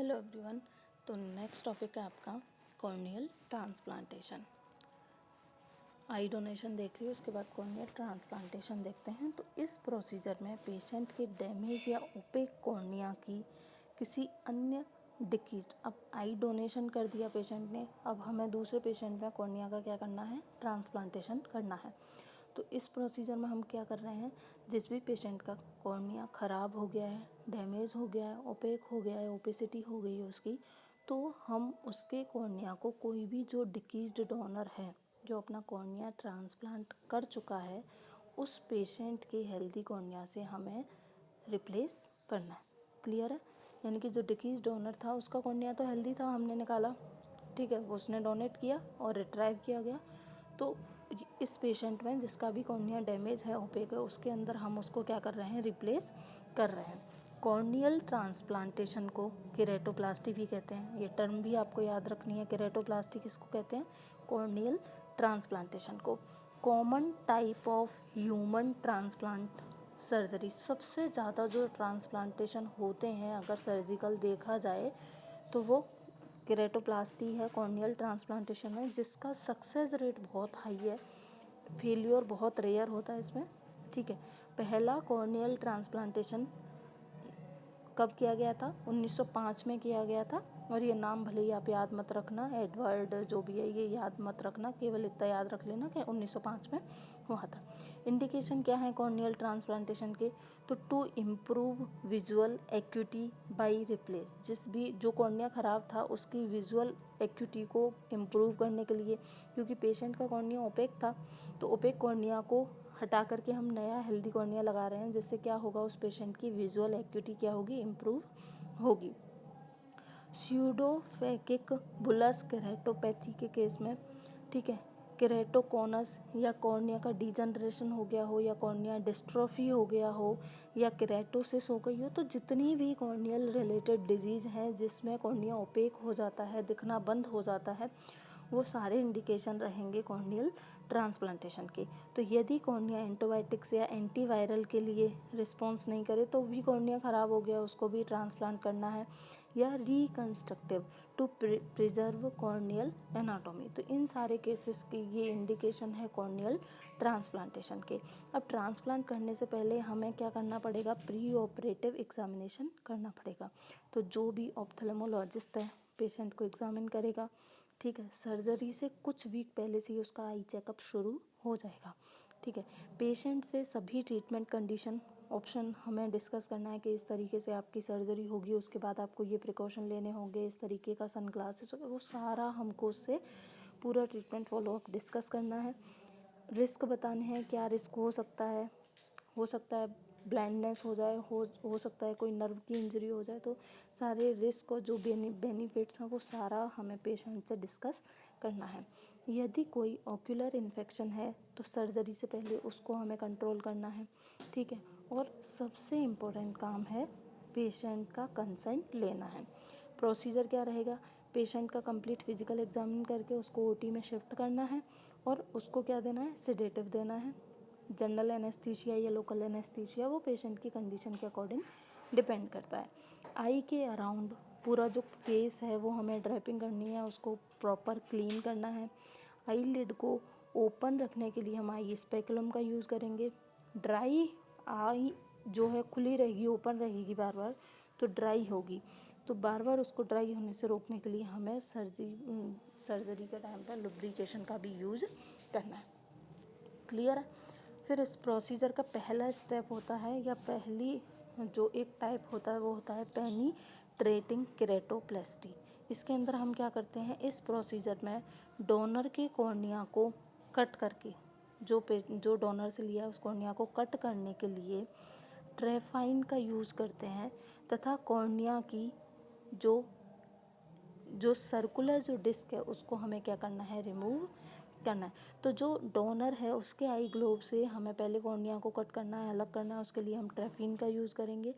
Hello everyone. तो next topic है आपका कॉर्नियल ट्रांसप्लांटेशन। आई डोनेशन देख लियो, उसके बाद कॉर्नियल ट्रांसप्लांटेशन देखते हैं। तो इस प्रोसीजर में पेशेंट के डैमेज या ओपेक कॉर्निया की किसी अन्य डिकीज, अब आई डोनेशन कर दिया पेशेंट ने, अब हमें दूसरे पेशेंट में कॉर्निया का क्या करना है, ट्रांसप्लांटेशन करना है। तो इस प्रोसीजर में हम क्या कर रहे हैं, जिस भी पेशेंट का कॉर्निया ख़राब हो गया है, डैमेज हो गया है, ओपेक हो गया है, ओपेसिटी हो गई है उसकी, तो हम उसके कॉर्निया को, कोई भी जो डिकीज्ड डोनर है जो अपना कॉर्निया ट्रांसप्लांट कर चुका है, उस पेशेंट के हेल्दी कॉर्निया से हमें रिप्लेस करना है। क्लियर है? यानी कि जो डिकीज डोनर था उसका कॉर्निया तो हेल्दी था, हमने निकाला, ठीक है, उसने डोनेट किया और रिट्राइव किया गया। तो इस पेशेंट में जिसका भी कॉर्निया डैमेज है, ओपेक है, उसके अंदर हम उसको क्या कर रहे हैं, रिप्लेस कर रहे हैं। कॉर्नियल ट्रांसप्लांटेशन को केरेटोप्लास्टी भी कहते हैं। ये टर्म भी आपको याद रखनी है। केरेटोप्लास्टी किसको कहते हैं? कॉर्नियल ट्रांसप्लांटेशन को। Common type of human transplant surgery, सबसे ज़्यादा जो ट्रांसप्लांटेशन होते हैं अगर सर्जिकल देखा जाए तो वो केरेटोप्लास्टी है कॉर्नियल ट्रांसप्लांटेशन में, जिसका सक्सेस रेट बहुत हाई है, फेलियर बहुत रेयर होता है इसमें। ठीक है, पहला कॉर्नियल ट्रांसप्लांटेशन कब किया गया था? 1905 में किया गया था। और ये नाम भले ही आप याद मत रखना, एडवर्ड जो भी है ये याद मत रखना, केवल इतना याद रख लेना कि 1905 में हुआ था। इंडिकेशन क्या है कॉर्नियल ट्रांसप्लांटेशन के? तो to improve visual acuity by replace, जिस भी जो कॉर्निया ख़राब था उसकी विजुअल एक्यूटी को इम्प्रूव करने के लिए, क्योंकि पेशेंट का कॉर्निया ओपेक था, तो ओपेक कॉर्निया को हटा करके हम नया हेल्दी कॉर्निया लगा रहे हैं, जिससे क्या होगा, उस पेशेंट की विजुअल एक्यूटी क्या होगी, इम्प्रूव होगी। स्यूडोफेकिक बुलस केरेटोपैथी के केस में, ठीक है, केरेटोकोनस या कॉर्निया का डिजनरेशन हो गया हो, या कॉर्निया डिस्ट्रोफी हो गया हो, या केरेटोसिस हो गई हो, तो जितनी भी कॉर्नियल रिलेटेड डिजीज़ हैं जिसमें कॉर्निया ओपेक हो जाता है, दिखना बंद हो जाता है, वो सारे इंडिकेशन रहेंगे कॉर्नियल ट्रांसप्लांटेशन के। तो यदि कॉर्निया एंटीबायोटिक्स या एंटीवायरल के लिए रिस्पॉन्स नहीं करे तो भी कॉर्निया ख़राब हो गया, उसको भी ट्रांसप्लांट करना है। या reconstructive to preserve corneal anatomy, तो इन सारे केसेस की ये इंडिकेशन है कॉर्नियल ट्रांसप्लांटेशन के। अब ट्रांसप्लांट करने से पहले हमें क्या करना पड़ेगा, प्री ऑपरेटिव एग्जामिनेशन करना पड़ेगा। तो जो भी ऑप्थेल्मोलॉजिस्ट है पेशेंट को एग्जामिन करेगा, ठीक है, सर्जरी से कुछ वीक पहले से ही उसका आई चेकअप शुरू हो जाएगा। ठीक है, पेशेंट से सभी ट्रीटमेंट कंडीशन ऑप्शन हमें डिस्कस करना है कि इस तरीके से आपकी सर्जरी होगी, उसके बाद आपको ये प्रिकॉशन लेने होंगे, इस तरीके का सन ग्लासेस, वो सारा हमको उससे पूरा ट्रीटमेंट फॉलोअप डिस्कस करना है। रिस्क बताने हैं, क्या रिस्क हो सकता है ब्लाइंडनेस हो जाए, हो सकता है कोई नर्व की इंजरी हो जाए, तो सारे रिस्क और जो बेनिफिट्स हैं वो सारा हमें पेशेंट से डिस्कस करना है। यदि कोई ऑक्यूलर इन्फेक्शन है तो सर्जरी से पहले उसको हमें कंट्रोल करना है। ठीक है, और सबसे इम्पोर्टेंट काम है पेशेंट का कंसेंट लेना है। प्रोसीजर क्या रहेगा, पेशेंट का कंप्लीट फिजिकल एग्जामिन करके उसको ओटी में शिफ्ट करना है और उसको क्या देना है, सेडेटिव देना है। जनरल एनेस्थीसिया या लोकल एनेस्थीसिया वो पेशेंट की कंडीशन के अकॉर्डिंग डिपेंड करता है। आई के अराउंड पूरा जो फेस है वो हमें ड्रैपिंग करनी है, उसको प्रॉपर क्लीन करना है। आई लिड को ओपन रखने के लिए हम आई स्पेकुलम का यूज़ करेंगे। ड्राई आई जो है खुली रहेगी, ओपन रहेगी बार बार, तो ड्राई होगी, तो बार बार उसको ड्राई होने से रोकने के लिए हमें सर्जरी के टाइम पर लुब्रिकेशन का भी यूज़ करना है। क्लियर है? फिर इस प्रोसीजर का पहला स्टेप होता है, या पहली जो एक टाइप होता है वो होता है पेनिट्रेटिंग केरेटोप्लास्टी। इसके अंदर हम क्या करते हैं, इस प्रोसीजर में डोनर के कॉर्निया को कट करके, जो डोनर से लिया उस कॉर्निया को कट करने के लिए ट्रेफाइन का यूज़ करते हैं, तथा कॉर्निया की जो सर्कुलर जो डिस्क है उसको हमें क्या करना है, रिमूव करना है। तो जो डोनर है उसके आई ग्लोब से हमें पहले कॉर्निया को कट करना है, अलग करना है, उसके लिए हम ट्रेफिन का यूज़ करेंगे,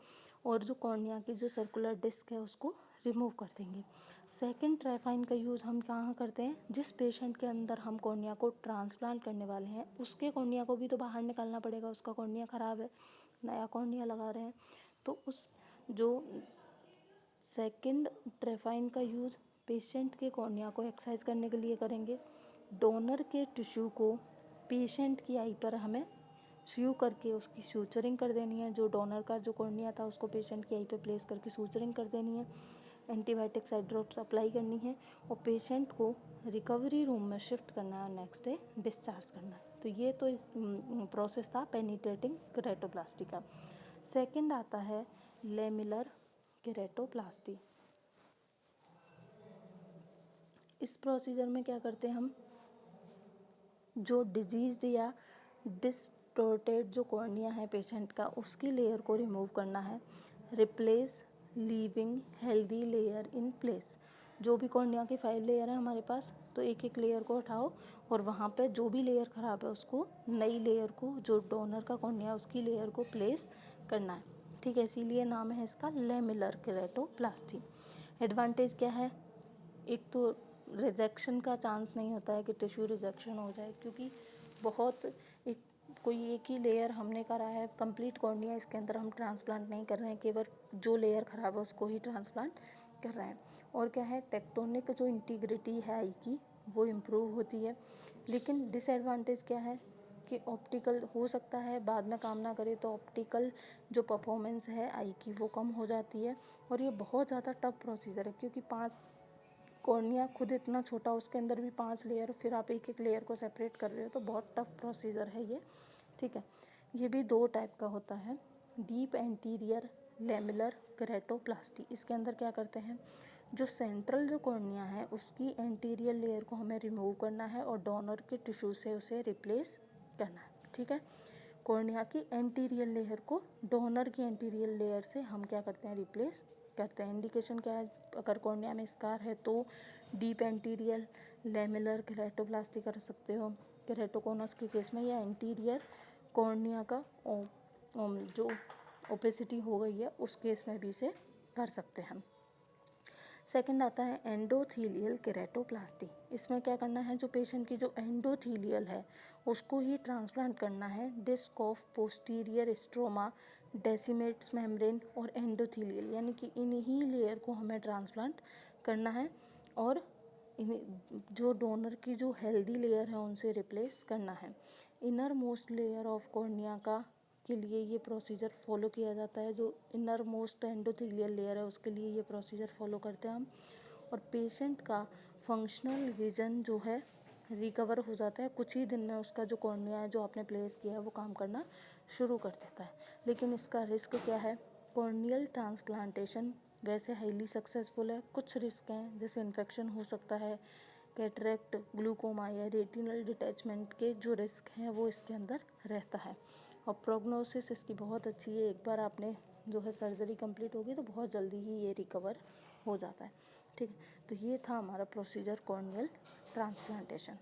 और जो कॉर्निया की जो सर्कुलर डिस्क है उसको रिमूव कर देंगे। सेकंड ट्रेफाइन का यूज़ हम कहाँ करते हैं, जिस पेशेंट के अंदर हम कॉर्निया को ट्रांसप्लांट करने वाले हैं उसके कॉर्निया को भी तो बाहर निकालना पड़ेगा, उसका कॉर्निया ख़राब है, नया कॉर्निया लगा रहे हैं, तो उस जो सेकंड, ट्रेफाइन का यूज़ पेशेंट के कॉर्निया को एक्सरसाइज करने के लिए करेंगे। डोनर के टिश्यू को पेशेंट की आई पर हमें स्यू करके उसकी सूचरिंग कर देनी है। जो डोनर का जो कॉर्निया था उसको पेशेंट की आई पे प्लेस करके सूचरिंग कर देनी है। एंटीबायोटिक साइड ड्रॉप्स अप्लाई करनी है और पेशेंट को रिकवरी रूम में शिफ्ट करना है, नेक्स्ट डे डिस्चार्ज करना है। तो ये तो इस प्रोसेस था पेनिट्रेटिंग केरेटोप्लास्टी का। सेकंड आता है लेमिलर केरेटोप्लास्टी। इस प्रोसीजर में क्या करते हैं हम, जो डिजीज्ड या डिस्टोर्टेड जो कॉर्निया है पेशेंट का, उसकी लेयर को रिमूव करना है, replace leaving healthy layer in place. जो भी कॉर्निया की 5 लेयर है हमारे पास, तो एक एक लेयर को उठाओ और वहाँ पे जो भी लेयर ख़राब है उसको, नई लेयर को, जो डोनर का कॉर्निया है उसकी लेयर को प्लेस करना है। ठीक है, इसीलिए नाम है इसका लेमिलर केरेटोप्लास्टी। एडवांटेज क्या है, एक तो रिजेक्शन का चांस नहीं होता है कि टिश्यू रिजेक्शन हो जाए, क्योंकि बहुत एक ही लेयर हमने करा है कंप्लीट कॉर्निया, इसके अंदर हम ट्रांसप्लांट नहीं कर रहे हैं, केवल जो लेयर ख़राब है उसको ही ट्रांसप्लांट कर रहे हैं। और क्या है, टेक्टोनिक जो इंटीग्रिटी है आई की वो इम्प्रूव होती है। लेकिन डिसएडवांटेज क्या है कि ऑप्टिकल हो सकता है बाद में काम ना करे तो ऑप्टिकल जो परफॉर्मेंस है आई की वो कम हो जाती है। और ये बहुत ज़्यादा टफ प्रोसीजर है, क्योंकि 5 कॉर्निया खुद इतना छोटा, उसके अंदर भी 5 लेयर, फिर आप एक एक लेयर को सेपरेट कर रहे हो, तो बहुत टफ प्रोसीजर है ये। ठीक है, ये भी 2 टाइप का होता है, डीप एंटीरियर लेमिलर केरेटोप्लास्टी। इसके अंदर क्या करते हैं, जो सेंट्रल जो कॉर्निया है उसकी एंटीरियर लेयर को हमें रिमूव करना है और डोनर के टिश्यू से उसे रिप्लेस करना है। ठीक है, कॉर्निया की एंटीरियर लेयर को डोनर की एंटीरियर लेयर से हम क्या करते हैं, रिप्लेस करते हैं। इंडिकेशन क्या है, अगर कॉर्निया में स्कार है तो डीप एंटीरियर लेमिलर केरेटोप्लास्टी कर सकते हो केरेटोकोनस के केस में, या एंटीरियर कॉर्निया का जो ओपेसिटी हो गई है उस केस में भी इसे कर सकते हैं। सेकंड आता है एंडोथीलियल केरेटोप्लास्टी। इसमें क्या करना है, जो पेशेंट की जो एंडोथीलियल है उसको ही ट्रांसप्लांट करना है। Disc of posterior stroma, Descemet's membrane और एंडोथीलियल, यानी कि इन्हीं लेयर को हमें ट्रांसप्लांट करना है और जो डोनर की जो हेल्दी लेयर है उनसे रिप्लेस करना है। Inner most layer of cornea का के लिए ये प्रोसीजर फॉलो किया जाता है। जो इनर मोस्ट एंडोथीलियल लेयर है उसके लिए ये प्रोसीजर फॉलो करते हैं हम। और पेशेंट का फंक्शनल विजन जो है रिकवर हो जाता है, कुछ ही दिन में उसका जो कॉर्निया है जो आपने प्लेस किया है वो काम करना शुरू कर देता है। लेकिन इसका रिस्क क्या है, कॉर्नियल ट्रांसप्लांटेशन वैसे हाईली सक्सेसफुल है, कुछ रिस्क हैं जैसे इन्फेक्शन हो सकता है, कैटरेक्ट, ग्लूकोमा या रेटिनल डिटैचमेंट के जो रिस्क हैं वो इसके अंदर रहता है। और प्रोग्नोसिस इसकी बहुत अच्छी है, एक बार आपने जो है सर्जरी कंप्लीट होगी तो बहुत जल्दी ही ये रिकवर हो जाता है। ठीक है, तो ये था हमारा प्रोसीजर कॉर्नियल ट्रांसप्लांटेशन।